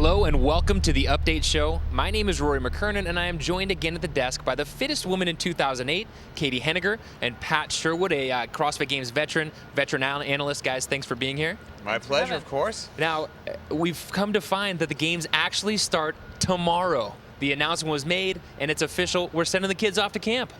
Hello and welcome to the Update Show. My name is Rory McKernan and I am joined again at the desk by the fittest woman in 2008, Caity Henniger, and Pat Sherwood, a CrossFit Games veteran analyst. Guys, thanks for being here. My pleasure, of course. Now, we've come to find that the games actually start tomorrow. The announcement was made and it's official. We're sending the kids off to camp.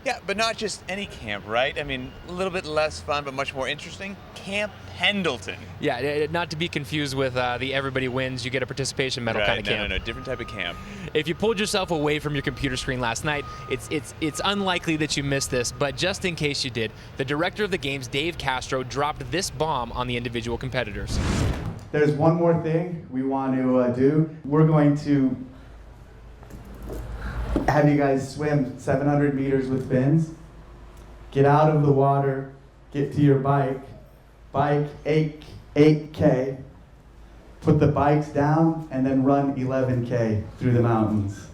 Yeah, but not just any camp, right? I mean, a little bit less fun, but much more interesting. Camp Pendleton. Yeah, not to be confused with the everybody wins, you get a participation medal kind of camp. No, different type of camp. If you pulled yourself away from your computer screen last night, it's unlikely that you missed this, but just in case you did, the director of the games, Dave Castro, dropped this bomb on the individual competitors. There's one more thing we want to do. We're going to have you guys swim 700 meters with fins, get out of the water, get to your bike 8K, put the bikes down, and then run 11K through the mountains.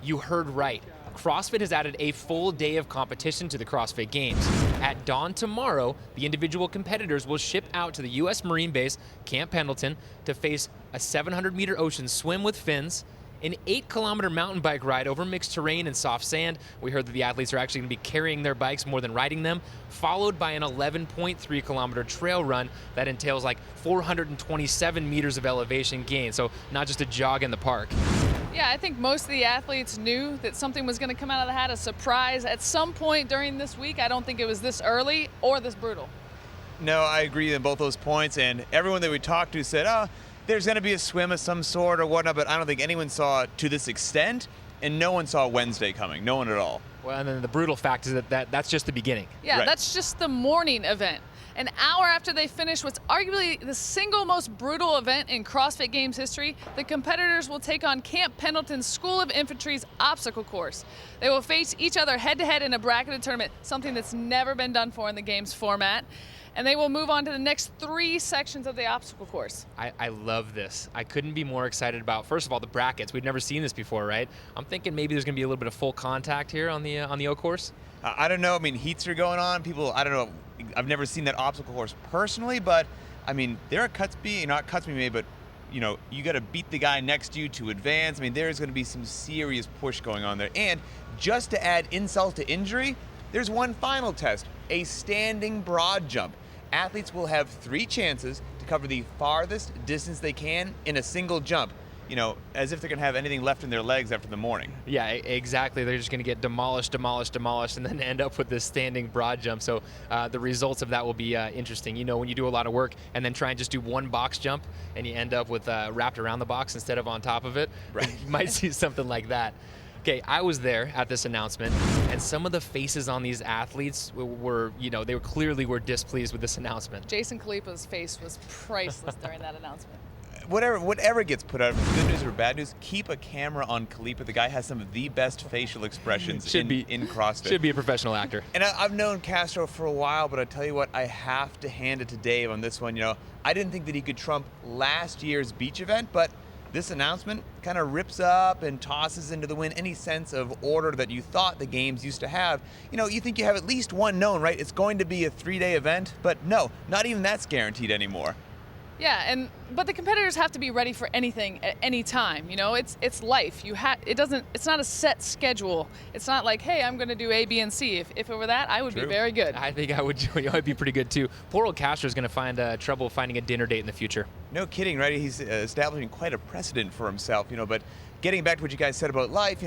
You heard right. CrossFit has added a full day of competition to the CrossFit Games. At dawn tomorrow, the individual competitors will ship out to the U.S. Marine Base, Camp Pendleton, to face a 700-meter ocean swim with fins, an 8-kilometer mountain bike ride over mixed terrain and soft sand. We heard that the athletes are actually going to be carrying their bikes more than riding them, followed by an 11.3-kilometer trail run that entails like 427 meters of elevation gain, so not just a jog in the park. Yeah, I think most of the athletes knew that something was going to come out of the hat, a surprise at some point during this week. I don't think it was this early or this brutal. No, I agree on both those points, and everyone that we talked to said, there's going to be a swim of some sort or whatnot, but I don't think anyone saw it to this extent, and no one saw Wednesday coming, no one at all. Well, and then the brutal fact is that's just the beginning. Yeah, Right. That's just the morning event. An hour after they finish what's arguably the single most brutal event in CrossFit Games history, the competitors will take on Camp Pendleton's School of Infantry's obstacle course. They will face each other head-to-head in a bracketed tournament, something that's never been done before in the Games format. And they will move on to the next 3 sections of the obstacle course. I love this. I couldn't be more excited about, first of all, the brackets. We've never seen this before, right? I'm thinking maybe there's going to be a little bit of full contact here on the O course. I don't know. I mean, heats are going on. People, I don't know. I've never seen that obstacle course personally, but I mean, there are cuts being made, but you got to beat the guy next to you to advance. I mean, there's going to be some serious push going on there. And just to add insult to injury, there's one final test, a standing broad jump. Athletes will have 3 chances to cover the farthest distance they can in a single jump. As if they're going to have anything left in their legs after the morning. Yeah, exactly. They're just going to get demolished, and then end up with this standing broad jump. So the results of that will be interesting. When you do a lot of work and then try and just do one box jump and you end up with wrapped around the box instead of on top of it, right. You might see something like that. Okay, I was there at this announcement, and some of the faces on these athletes were they clearly were displeased with this announcement. Jason Khalipa's face was priceless during that announcement. Whatever gets put out, if it's good news or bad news, keep a camera on Khalipa. The guy has some of the best facial expressions in CrossFit. Should be a professional actor. And I've known Castro for a while, but I tell you what, I have to hand it to Dave on this one. I didn't think that he could trump last year's beach event, but this announcement kind of rips up and tosses into the wind any sense of order that you thought the games used to have. You think you have at least one known, right? It's going to be a 3-day event, but no, not even that's guaranteed anymore. Yeah, but the competitors have to be ready for anything at any time. It's life. It's not a set schedule. It's not like, hey, I'm going to do A, B, and C. If it were that, I would be very good. I think I would. I'd be pretty good too. Poor old Castro is going to find trouble finding a dinner date in the future. No kidding, right? He's establishing quite a precedent for himself. But getting back to what you guys said about life,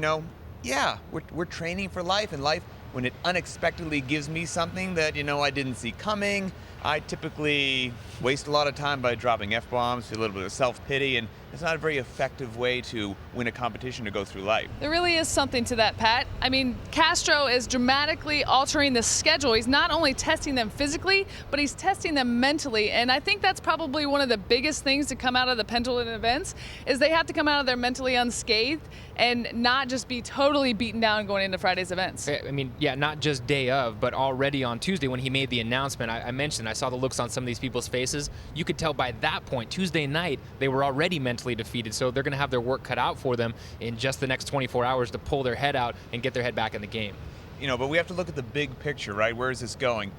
yeah, we're training for life, and life, when it unexpectedly gives me something that I didn't see coming, I typically waste a lot of time by dropping F-bombs, a little bit of self-pity, and it's not a very effective way to win a competition to go through life. There really is something to that, Pat. I mean, Castro is dramatically altering the schedule. He's not only testing them physically, but he's testing them mentally, and I think that's probably one of the biggest things to come out of the Pendleton events, is they have to come out of there mentally unscathed and not just be totally beaten down going into Friday's events. I mean, yeah, not just day of, but already on Tuesday when he made the announcement, I mentioned I saw the looks on some of these people's faces. You could tell by that point, Tuesday night, they were already mentally defeated, so they're going to have their work cut out for them in just the next 24 hours to pull their head out and get their head back in the game. But we have to look at the big picture, right? Where is this going?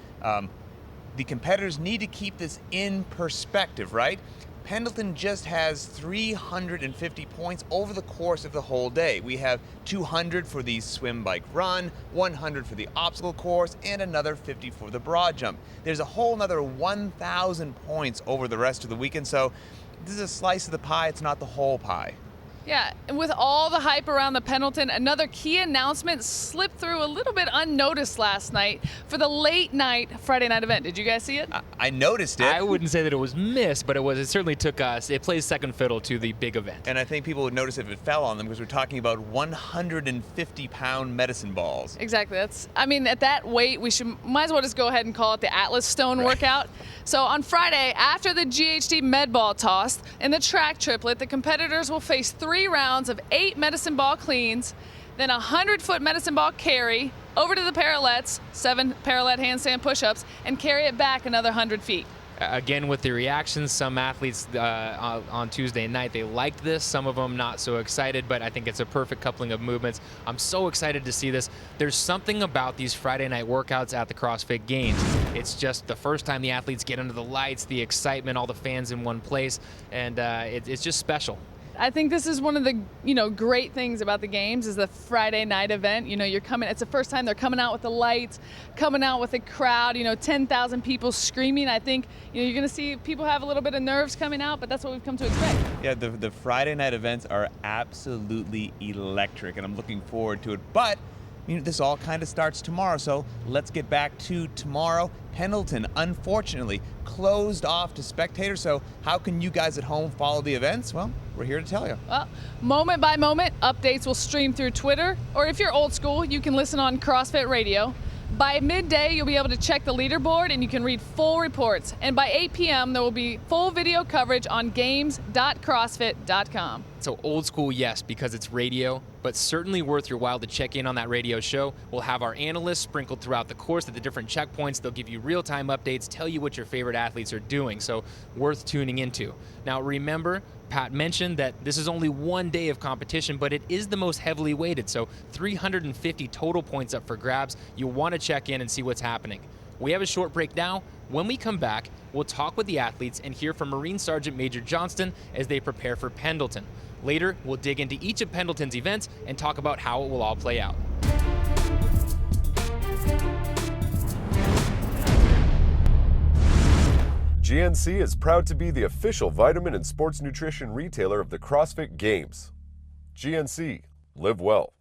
the competitors need to keep this in perspective, right? Pendleton just has 350 points over the course of the whole day. We have 200 for the swim, bike, run, 100 for the obstacle course, and another 50 for the broad jump. There's a whole nother 1,000 points over the rest of the weekend, so this is a slice of the pie, it's not the whole pie. Yeah, and with all the hype around the Pendleton, another key announcement slipped through a little bit unnoticed last night for the late night Friday night event. Did you guys see it? I noticed it. I wouldn't say that it was missed, but it certainly took us. It plays second fiddle to the big event. And I think people would notice if it fell on them because we're talking about 150-pound medicine balls. Exactly. At that weight, might as well just go ahead and call it the Atlas Stone workout. So on Friday, after the GHD med ball toss and the track triplet, the competitors will face 3 rounds of 8 medicine ball cleans, then a 100-foot medicine ball carry over to the parallettes, 7 parallel handstand push-ups, and carry it back another 100 feet. Again, with the reactions, some athletes on Tuesday night, they liked this. Some of them not so excited, but I think it's a perfect coupling of movements. I'm so excited to see this. There's something about these Friday night workouts at the CrossFit Games. It's just the first time the athletes get under the lights, the excitement, all the fans in one place, and it's just special. I think this is one of the great things about the games is the Friday night event. You're coming. It's the first time they're coming out with the lights, coming out with a crowd. 10,000 people screaming. I think you're going to see people have a little bit of nerves coming out, but that's what we've come to expect. Yeah, the Friday night events are absolutely electric, and I'm looking forward to it. But this all kind of starts tomorrow, so let's get back to tomorrow. Pendleton, unfortunately, closed off to spectators, so how can you guys at home follow the events? Well, we're here to tell you. Well, moment by moment, updates will stream through Twitter, or if you're old school, you can listen on CrossFit Radio. By midday, you'll be able to check the leaderboard and you can read full reports. And by 8 p.m., there will be full video coverage on games.crossfit.com. So old school, yes, because it's radio, but certainly worth your while to check in on that radio show. We'll have our analysts sprinkled throughout the course at the different checkpoints. They'll give you real-time updates, tell you what your favorite athletes are doing, so worth tuning into. Now remember, Pat mentioned that this is only one day of competition, but it is the most heavily weighted, so 350 total points up for grabs. You'll want to check in and see what's happening. We have a short break now. When we come back, we'll talk with the athletes and hear from Marine Sergeant Major Johnston as they prepare for Pendleton. Later, we'll dig into each of Pendleton's events and talk about how it will all play out. GNC is proud to be the official vitamin and sports nutrition retailer of the CrossFit Games. GNC, live well.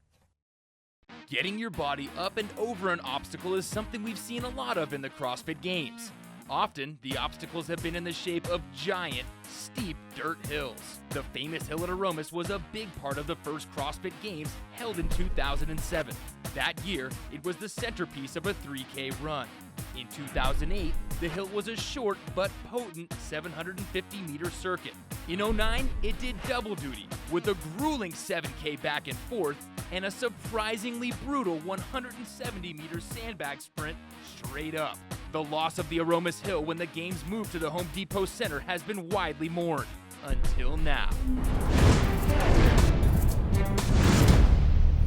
Getting your body up and over an obstacle is something we've seen a lot of in the CrossFit Games. Often, the obstacles have been in the shape of giant, steep dirt hills. The famous hill at Aromas was a big part of the first CrossFit Games held in 2007. That year, it was the centerpiece of a 3K run. In 2008, the hill was a short but potent 750-meter circuit. In 2009, it did double duty with a grueling 7K back and forth and a surprisingly brutal 170-meter sandbag sprint straight up. The loss of the Aromas Hill when the games moved to the Home Depot Center has been widely mourned, until now.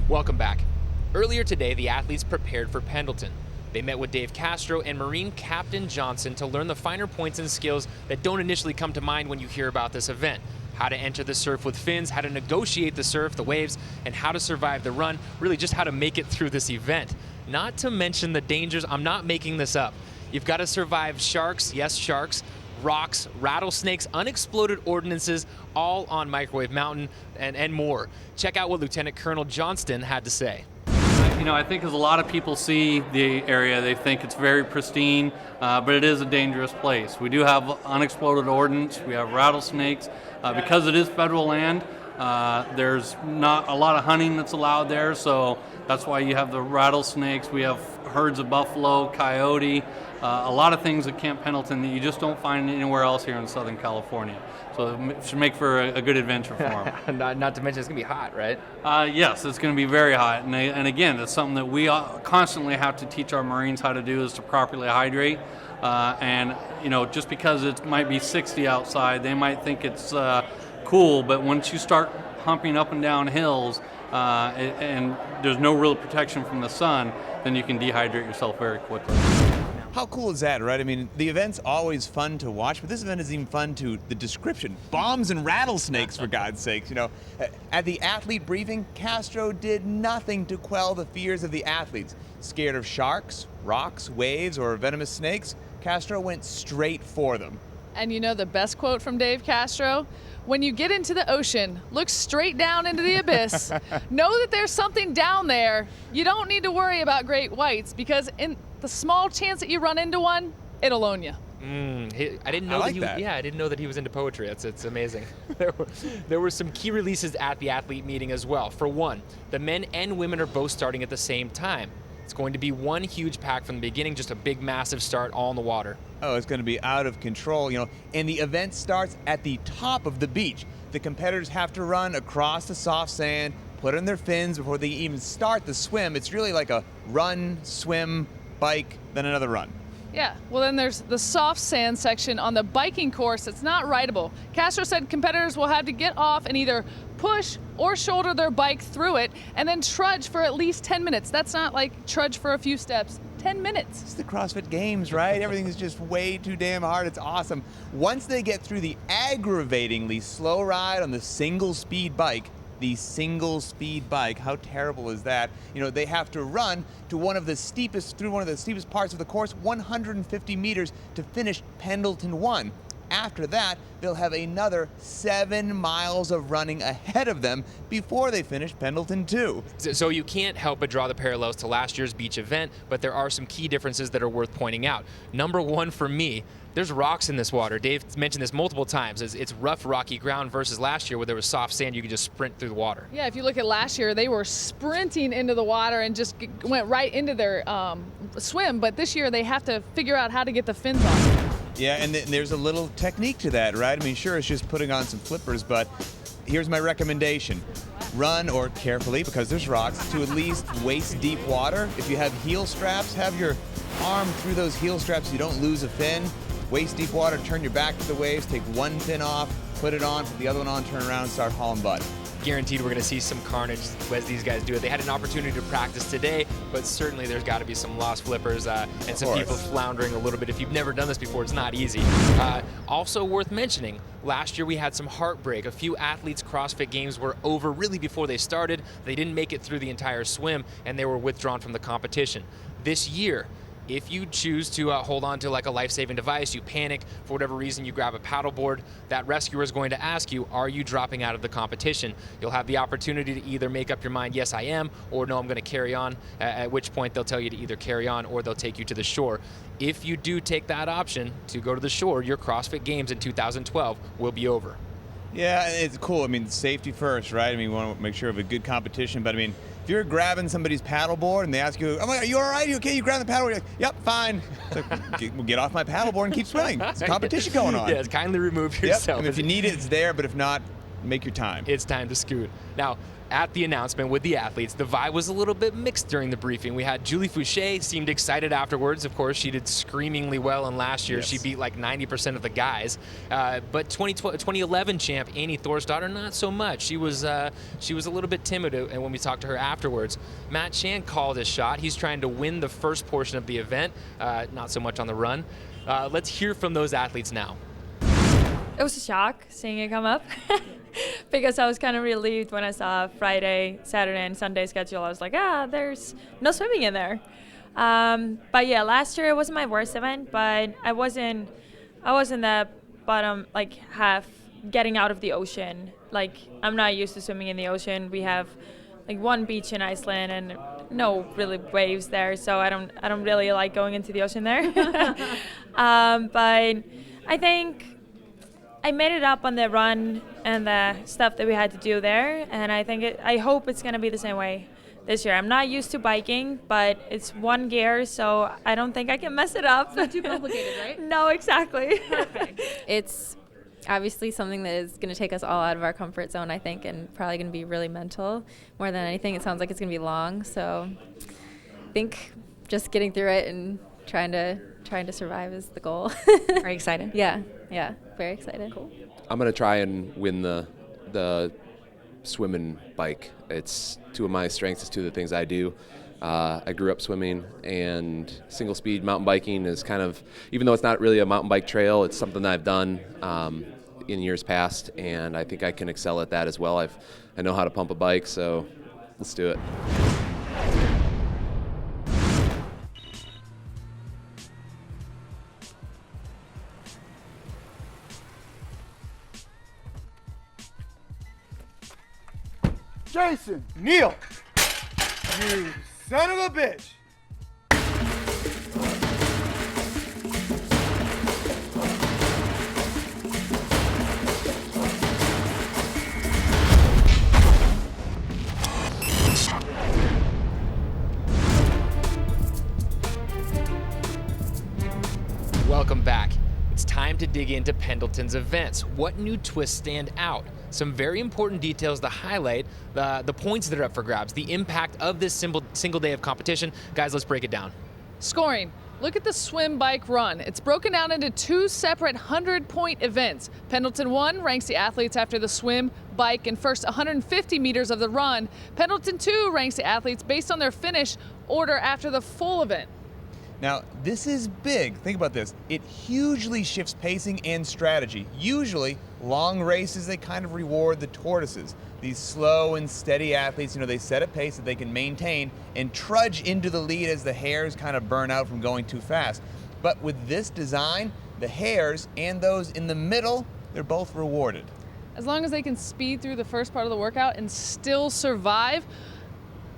Welcome back. Earlier today, the athletes prepared for Pendleton. They met with Dave Castro and Marine Captain Johnson to learn the finer points and skills that don't initially come to mind when you hear about this event. How to enter the surf with fins, how to negotiate the surf, the waves, and how to survive the run, really just how to make it through this event. Not to mention the dangers, I'm not making this up. You've got to survive sharks, yes sharks, rocks, rattlesnakes, unexploded ordnances, all on Microwave Mountain, and more. Check out what Lieutenant Colonel Johnston had to say. I think as a lot of people see the area, they think it's very pristine, but it is a dangerous place. We do have unexploded ordnance, we have rattlesnakes. Because it is federal land, there's not a lot of hunting that's allowed there, so that's why you have the rattlesnakes. We have herds of buffalo, coyote, a lot of things at Camp Pendleton that you just don't find anywhere else here in Southern California. So it should make for a good adventure for them. not to mention it's going to be hot, right? Yes, it's going to be very hot. And again, it's something that we constantly have to teach our Marines how to do is to properly hydrate. And just because it might be 60 outside, they might think it's cool, but once you start humping up and down hills and there's no real protection from the sun, then you can dehydrate yourself very quickly. how cool is that, right? I mean, the event's always fun to watch, but this event is even fun to the description. Bombs and rattlesnakes, for God's sakes. You know, at the athlete briefing, Castro did nothing to quell the fears of the athletes. Scared of sharks, rocks, waves, or venomous snakes, Castro went straight for them. And you know the best quote from Dave Castro? When you get into the ocean, look straight down into the abyss. Know that there's something down there. You don't need to worry about great whites because in the small chance that you run into one, it'll own you. I didn't know like that. that. Yeah, I didn't know that he was into poetry. It's amazing. There were some key releases at the athlete meeting as well. For one, the men and women are both starting at the same time. It's going to be one huge pack from the beginning, just a big, massive start all in the water. Oh, it's going to be out of control, you know, and the event starts at the top of the beach. The competitors have to run across the soft sand, put in their fins before they even start the swim. It's really like a run, swim, bike, then another run. Yeah, well then there's the soft sand section on the biking course that's not rideable. Castro said competitors will have to get off and either push or shoulder their bike through it and then trudge for at least 10 minutes. That's not like trudge for a few steps. 10 minutes. It's the CrossFit Games, right? Everything is just way too damn hard. It's awesome. Once they get through the aggravatingly slow ride on the single speed bike, how terrible is that? You know, they have to run to one of the steepest parts of the course, 150 meters to finish Pendleton 1. After that, they'll have another 7 miles of running ahead of them before they finish Pendleton 2. So you can't help but draw the parallels to last year's beach event, but there are some key differences that are worth pointing out. Number one for me, there's rocks in this water. Dave mentioned this multiple times. It's rough, rocky ground versus last year where there was soft sand. You could just sprint through the water. Yeah, if you look at last year, they were sprinting into the water and just went right into their swim. But this year, they have to figure out how to get the fins on. Yeah, and there's a little technique to that, right? I mean, sure, it's just putting on some flippers, but here's my recommendation. Run, or carefully, because there's rocks, to at least waist-deep water. If you have heel straps, have your arm through those heel straps so you don't lose a fin. Waist-deep water, turn your back to the waves, take one fin off, put it on, put the other one on, turn around, and start hauling butt. Guaranteed we're going to see some carnage as these guys do it. They had an opportunity to practice today, but certainly there's got to be some lost flippers and some people floundering a little bit. If you've never done this before, it's not easy. Also worth mentioning, last year we had some heartbreak. A few athletes' CrossFit Games were over really before they started. They didn't make it through the entire swim, and they were withdrawn from the competition. This year, if you choose to hold on to like a life-saving device, you panic, for whatever reason you grab a paddleboard, that rescuer is going to ask you, are you dropping out of the competition? You'll have the opportunity to either make up your mind, yes I am, or no, I'm going to carry on, at which point they'll tell you to either carry on or they'll take you to the shore. If you do take that option to go to the shore, your CrossFit Games in 2012 will be over. Yeah, it's cool. I mean, safety first, right? I mean, we want to make sure of a good competition, but I mean, if you're grabbing somebody's paddleboard and they ask you, oh my God, are you all right? You okay? You grab the paddleboard? You're like, yep, fine. It's like, well, get off my paddleboard and keep swimming. It's a competition going on. Yes, kindly remove yourself. And if you need it, it's there, but if not, make your time. It's time to scoot. Now, at the announcement with the athletes, the vibe was a little bit mixed during the briefing. We had Julie Fouché seemed excited afterwards. Of course, she did screamingly well, and last year she beat like 90% of the guys. But 2011 champ Annie Thorsdottir, not so much. She was a little bit timid, and when we talked to her afterwards, Matt Chan called his shot. He's trying to win the first portion of the event, not so much on the run. Let's hear from those athletes now. It was a shock seeing it come up because I was kind of relieved when I saw Friday, Saturday, and Sunday schedule. I was like, there's no swimming in there. But yeah, last year it wasn't my worst event, but I wasn't that bottom like half getting out of the ocean. Like, I'm not used to swimming in the ocean. We have like one beach in Iceland and no really waves there, so I don't really like going into the ocean there. But I think I made it up on the run and the stuff that we had to do there, and I hope it's going to be the same way this year. I'm not used to biking, but it's one gear, so I don't think I can mess it up. It's not too complicated, right? No, exactly. Perfect. It's obviously something that is going to take us all out of our comfort zone, I think, and probably going to be really mental more than anything. It sounds like it's going to be long, so I think just getting through it and trying to survive is the goal. Are you excited? Yeah, very excited. Cool. I'm going to try and win the swim and bike. It's two of my strengths. It's two of the things I do. I grew up swimming, and single speed mountain biking is kind of, even though it's not really a mountain bike trail, it's something that I've done in years past, and I think I can excel at that as well. I know how to pump a bike, so let's do it. Jason, kneel! You son of a bitch! Welcome back. It's time to dig into Pendleton's events. What new twists stand out? Some very important details to highlight, the points that are up for grabs, the impact of this single day of competition. Guys, let's break it down. Scoring. Look at the swim, bike, run. It's broken down into 2 separate 100-point events. Pendleton 1 ranks the athletes after the swim, bike, and first 150 meters of the run. Pendleton 2 ranks the athletes based on their finish order after the full event. Now, this is big. Think about this. It hugely shifts pacing and strategy. Usually, long races, they kind of reward the tortoises. These slow and steady athletes, they set a pace that they can maintain and trudge into the lead as the hares kind of burn out from going too fast. But with this design, the hares and those in the middle, they're both rewarded. As long as they can speed through the first part of the workout and still survive,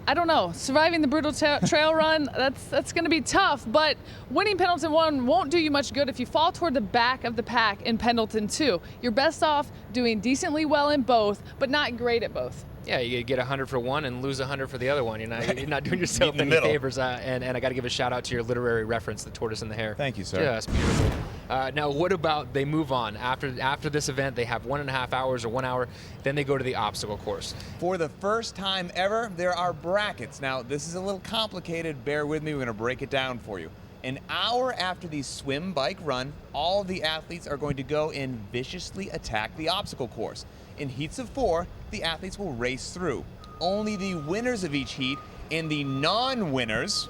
I don't know, surviving the brutal trail run, that's going to be tough, but winning Pendleton 1 won't do you much good if you fall toward the back of the pack in Pendleton 2. You're best off doing decently well in both, but not great at both. Yeah, you get 100 for one and lose 100 for the other one. You're not doing yourself any favors. And I got to give a shout out to your literary reference, The Tortoise and the Hare. Thank you, sir. Just beautiful. Now, what about they move on after this event? They have 1.5 hours or 1 hour. Then they go to the obstacle course. For the first time ever, there are brackets. Now, this is a little complicated. Bear with me. We're going to break it down for you. An hour after the swim, bike, run, all the athletes are going to go and viciously attack the obstacle course. In heats of 4, the athletes will race through. Only the winners of each heat and the non-winners,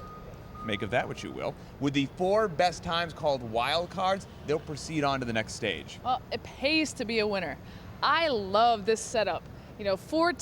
make of that what you will, with the 4 best times called wild cards, they'll proceed on to the next stage. Well, it pays to be a winner. I love this setup. 4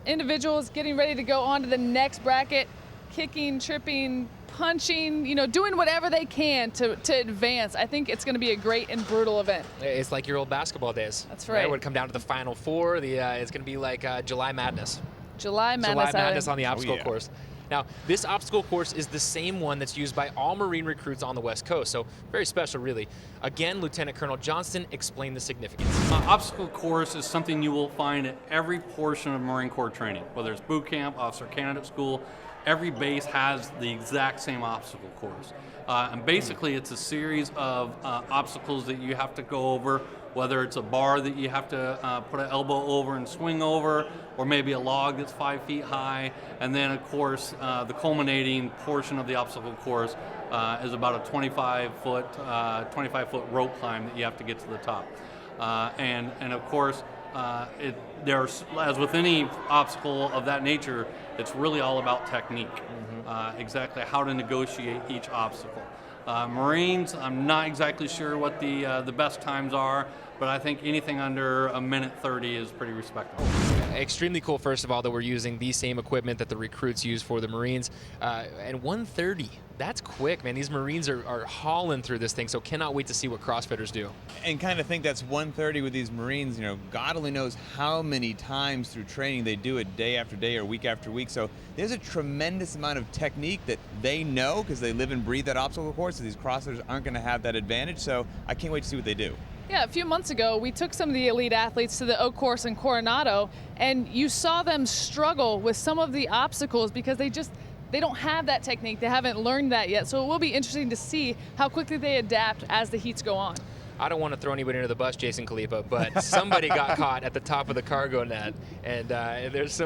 individuals getting ready to go on to the next bracket, kicking, tripping, punching, doing whatever they can to advance. I think it's going to be a great and brutal event. It's like your old basketball days. That's right. It would come down to the Final Four. It's going to be like July Madness. July Madness On the obstacle course. Now, this obstacle course is the same one that's used by all Marine recruits on the West Coast, so very special, really. Again, Lieutenant Colonel Johnston explained the significance. Obstacle course is something you will find at every portion of Marine Corps training, whether it's boot camp, officer candidate school. Every base has the exact same obstacle course. And basically, it's a series of obstacles that you have to go over, whether it's a bar that you have to put an elbow over and swing over, or maybe a log that's 5 feet high. And then, of course, the culminating portion of the obstacle course is about a 25-foot rope climb that you have to get to the top. And of course, there's, as with any obstacle of that nature, it's really all about technique, exactly how to negotiate each obstacle. Marines, I'm not exactly sure what the best times are, but I think anything under a minute 30 is pretty respectable. Extremely cool, first of all, that we're using the same equipment that the recruits use for the Marines. And 130, that's quick, man. These Marines are hauling through this thing, so cannot wait to see what CrossFitters do. And kind of think that's 130 with these Marines. God only knows how many times through training they do it day after day or week after week. So there's a tremendous amount of technique that they know because they live and breathe that obstacle course. So these CrossFitters aren't going to have that advantage. So I can't wait to see what they do. Yeah, a few months ago, we took some of the elite athletes to the Oak Course in Coronado, and you saw them struggle with some of the obstacles because they don't have that technique. They haven't learned that yet. So it will be interesting to see how quickly they adapt as the heats go on. I don't want to throw anybody under the bus, Jason Khalifa, but somebody got caught at the top of the cargo net, and there's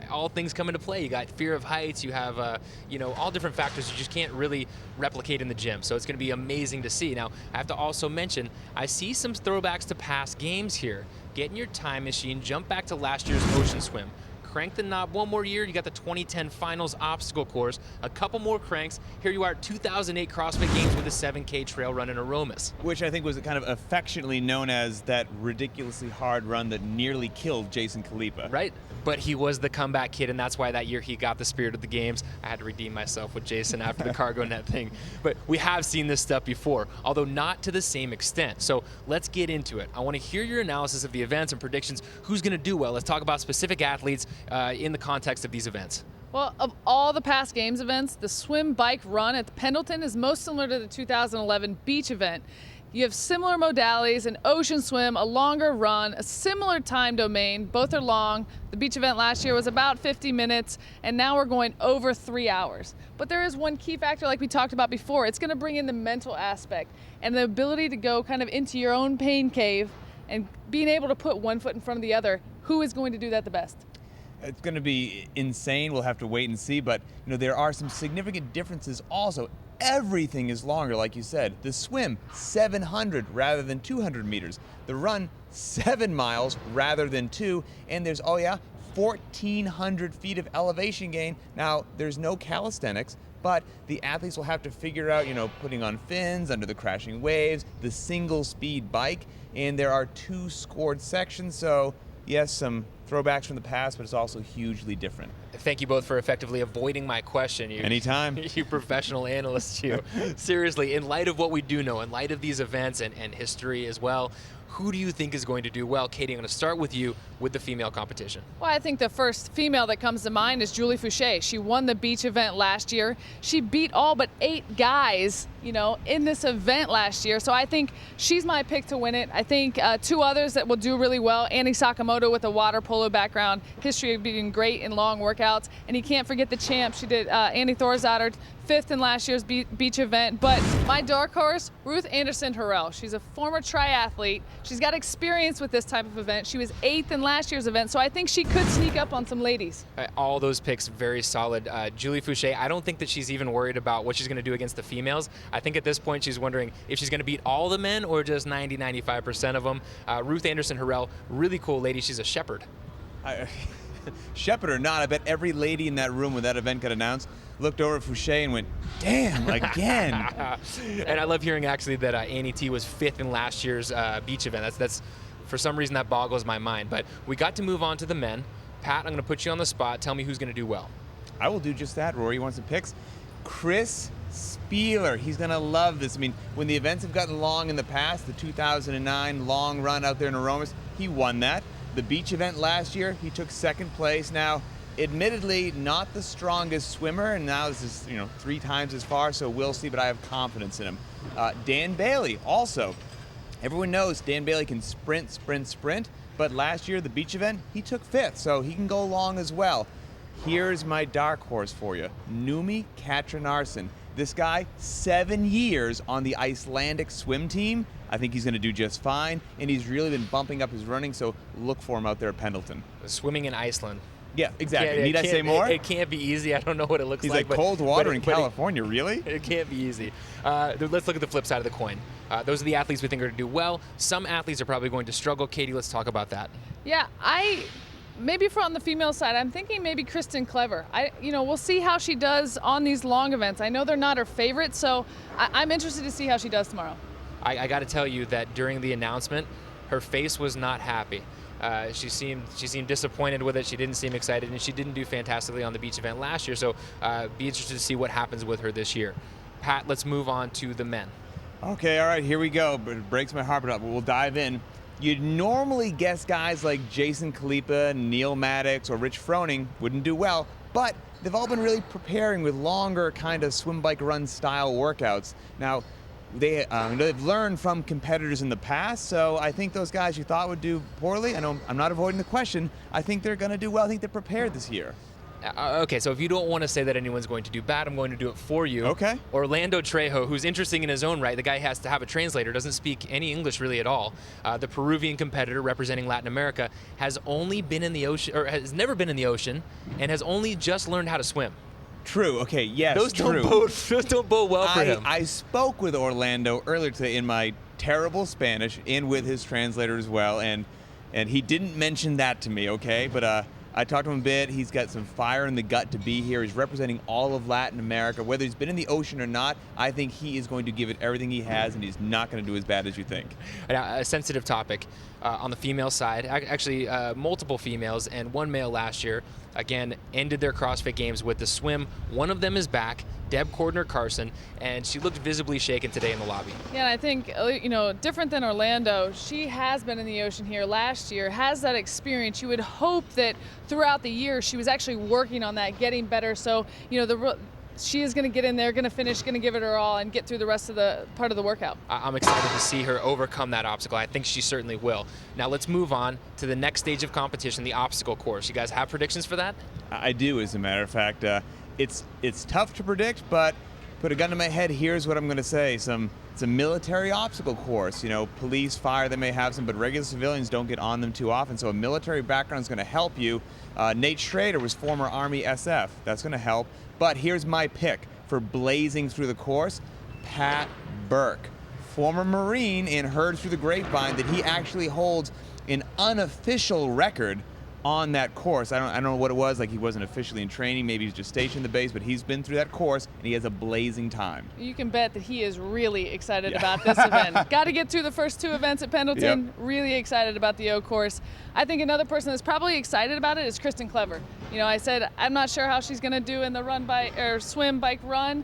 all things come into play. You got fear of heights, you have all different factors you just can't really replicate in the gym. So it's going to be amazing to see. Now, I have to also mention, I see some throwbacks to past games here. Get in your time machine, jump back to last year's ocean swim. crank the knob one more year. You got the 2010 finals obstacle course, a couple more cranks. Here you are at 2008 CrossFit Games with a 7K trail run in Aromas. Which I think was kind of affectionately known as that ridiculously hard run that nearly killed Jason Khalipa. Right, but he was the comeback kid, and that's why that year he got the spirit of the games. I had to redeem myself with Jason after the cargo net thing. But we have seen this stuff before, although not to the same extent. So let's get into it. I want to hear your analysis of the events and predictions. Who's going to do well? Let's talk about specific athletes in the context of these events. Well, of all the past games events, the swim, bike, run at the Pendleton is most similar to the 2011 beach event. You have similar modalities, an ocean swim, a longer run, a similar time domain. Both are long. The beach event last year was about 50 minutes, and now we're going over 3 hours. But there is one key factor, like we talked about before. It's going to bring in the mental aspect and the ability to go kind of into your own pain cave and being able to put one foot in front of the other. Who is going to do that the best? It's going to be insane. We'll have to wait and see. But there are some significant differences also. Everything is longer, like you said. The swim, 700 rather than 200 meters. The run, 7 miles rather than 2. And there's, 1,400 feet of elevation gain. Now, there's no calisthenics, but the athletes will have to figure out, putting on fins under the crashing waves, the single speed bike, and there are 2 scored sections. So, yes, some throwbacks from the past, but it's also hugely different. Thank you both for effectively avoiding my question. Anytime. You professional analysts, you. Seriously, in light of what we do know, in light of these events and history as well, who do you think is going to do well? Caity, I'm going to start with you with the female competition. Well, I think the first female that comes to mind is Julie Fouché. She won the beach event last year. She beat all but 8 guys, in this event last year. So I think she's my pick to win it. I think 2 others that will do really well. Annie Sakamoto with a water polo background, history of being great in long workouts. And you can't forget the champ. She did Annie Thorzadder, 5th in last year's beach event. But my dark horse, Ruth Anderson Harrell. She's a former triathlete. She's got experience with this type of event. She was 8th in last year's event, so I think she could sneak up on some ladies. All those picks very solid. Julie Fouché, I don't think that she's even worried about what she's going to do against the females. I think at this point she's wondering if she's going to beat all the men or just 90-95% of them. Ruth Anderson Harrell, really cool lady. She's a shepherd. Shepherd or not, I bet every lady in that room when that event got announced looked over at Fouché and went, damn, again. And I love hearing actually that Annie T was 5th in last year's beach event. That's for some reason that boggles my mind. But we got to move on to the men. Pat, I'm going to put you on the spot. Tell me who's going to do well. I will do just that. Rory, you want some picks? Chris Spieler. He's going to love this. I mean, when the events have gotten long in the past, the 2009 long run out there in Aromas, he won that. The beach event last year, he took 2nd place. Now, admittedly, not the strongest swimmer, and now this is 3 times as far, so we'll see, but I have confidence in him. Dan Bailey, also. Everyone knows Dan Bailey can sprint, but last year, the beach event, he took 5th, so he can go long as well. Here's my dark horse for you, Numi Katrinarson. This guy, 7 years on the Icelandic swim team. I think he's going to do just fine, and he's really been bumping up his running, so look for him out there at Pendleton. Swimming in Iceland. Yeah, exactly. Need I say more? It can't be easy. I don't know what it looks He's like. like cold water in California, really? It can't be easy. Let's look at the flip side of the coin. Those are the athletes we think are going to do well. Some athletes are probably going to struggle. Caity, let's talk about that. Yeah, maybe on the female side, I'm thinking maybe Kristen Clever. We'll see how she does on these long events. I know they're not her favorite, so I'm interested to see how she does tomorrow. I got to tell you that during the announcement, her face was not happy. She seemed disappointed with it. She didn't seem excited, and she didn't do fantastically on the beach event last year. So be interested to see what happens with her this year. Pat, let's move on to the men. Okay, all right, here we go. But it breaks my heart, but we'll dive in. You'd normally guess guys like Jason Khalipa, Neil Maddox, or Rich Froning wouldn't do well, but they've all been really preparing with longer kind of swim, bike, run style workouts. Now, they've learned from competitors in the past, so I think those guys you thought would do poorly, I know I'm not avoiding the question, I think they're going to do well. I think they're prepared this year. Okay, so if you don't want to say that anyone's going to do bad, I'm going to do it for you. Okay. Orlando Trejo, who's interesting in his own right. The guy has to have a translator, doesn't speak any English really at all. The Peruvian competitor representing Latin America has only been in the ocean, or has never been in the ocean, and has only just learned how to swim. True. Okay. Yes. Those don't bode well for him. I spoke with Orlando earlier today in my terrible Spanish, and with his translator as well, and he didn't mention that to me. Okay, but I talked to him a bit. He's got some fire in the gut to be here. He's representing all of Latin America. Whether he's been in the ocean or not, I think he is going to give it everything he has, and he's not going to do as bad as you think. Now, a sensitive topic on the female side. Actually, multiple females and one male last year, again, ended their CrossFit Games with the swim. One of them is back, Deb Cordner Carson, and she looked visibly shaken today in the lobby. Yeah, and I think, different than Orlando, she has been in the ocean here last year, has that experience. You would hope that throughout the year she was actually working on that, getting better. So, she is going to get in there, going to finish, going to give it her all, and get through the rest of the part of the workout. I'm excited to see her overcome that obstacle. I think she certainly will. Now let's move on to the next stage of competition, the obstacle course. You guys have predictions for that? I do, as a matter of fact. It's tough to predict, but put a gun to my head, here's what I'm going to say. It's a military obstacle course. Police, fire, they may have some, but regular civilians don't get on them too often, so a military background is going to help you. Nate Schrader was former Army SF. That's going to help. But here's my pick for blazing through the course, Pat Burke, former Marine, and heard through the grapevine that he actually holds an unofficial record on that course. I don't know what it was, like he wasn't officially in training, maybe he's just stationed at the base, but he's been through that course and he has a blazing time. You can bet that he is really excited about this event. Got to get through the first 2 events at Pendleton. Yep. Really excited about the O course. I think another person that's probably excited about it is Kristen Clever. I said I'm not sure how she's going to do in the swim, bike, run.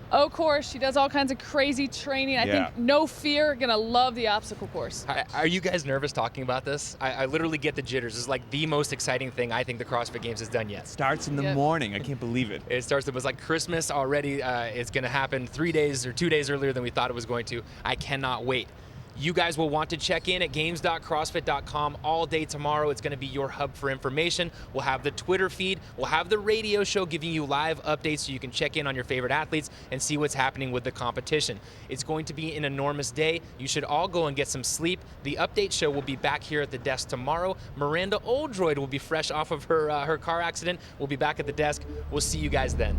O course, she does all kinds of crazy training. I think no fear, gonna love the obstacle course. Are you guys nervous talking about this? I literally get the jitters. It's like the most exciting thing I think the CrossFit Games has done yet. Starts in the morning. I can't believe it. It was like Christmas already. It's gonna happen 3 days or 2 days earlier than we thought it was going to. I cannot wait. You guys will want to check in at games.crossfit.com all day tomorrow. It's going to be your hub for information. We'll have the Twitter feed. We'll have the radio show giving you live updates so you can check in on your favorite athletes and see what's happening with the competition. It's going to be an enormous day. You should all go and get some sleep. The update show will be back here at the desk tomorrow. Miranda Oldroyd will be fresh off of her car accident. We'll be back at the desk. We'll see you guys then.